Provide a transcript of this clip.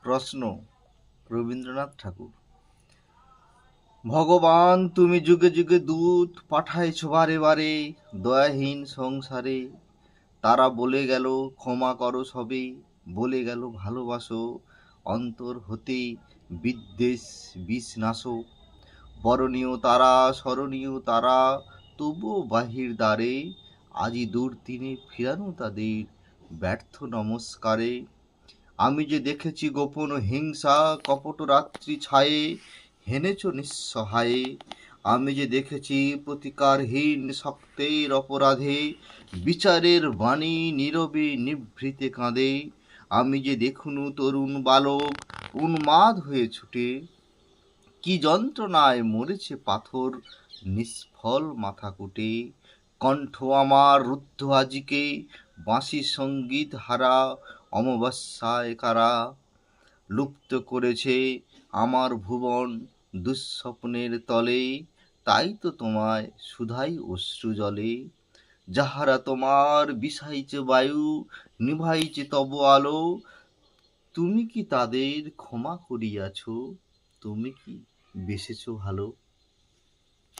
প্রশ্ন রবীন্দ্রনাথ ঠাকুর। ভগবান তুমি যুগে যুগে দূত পাঠাইছ বারে বারে দয়াহীন সংসারে। তারা বলে গেল ক্ষমা করো সবে, বলে গেল ভালোবাসো অন্তর হতে বিদ্বেষ বিষ নাশো। বরণীয় তারা স্মরণীয় তারা তবুও বাহির দ্বারে আজি দুর্দিনে ফিরানো তাদের ব্যর্থ নমস্কারে। আমি যে দেখেছি গোপন হিংসা কপট রাত্রি ছায়ে হেনেছ নিঃসহায়ে। আমি যে দেখেছি প্রতিকারহীন শক্তের অপরাধে বিচারের বাণী নীরবে নিভৃতে কাঁদে। আমি যে দেখুনু তরুণ বালক উন্মাদ হয়ে ছুটে কি যন্ত্রণায় মরেছে পাথর নিষ্ফল মাথা কুটে। কণ্ঠ আমার রুদ্ধ আজিকে বাঁশি সঙ্গীত হারা অমাবস্যায় কারা লুপ্ত করেছে আমার ভুবন দুঃস্বপ্নের তলে। তাই তো তোমায় শুধাই অশ্রু জলে, যাহারা তোমার বিষাইছে বায়ু নিভাইছে তব আলো। তুমি কি তাদের ক্ষমা করিয়াছ? তুমি কি বেসেছ ভালো?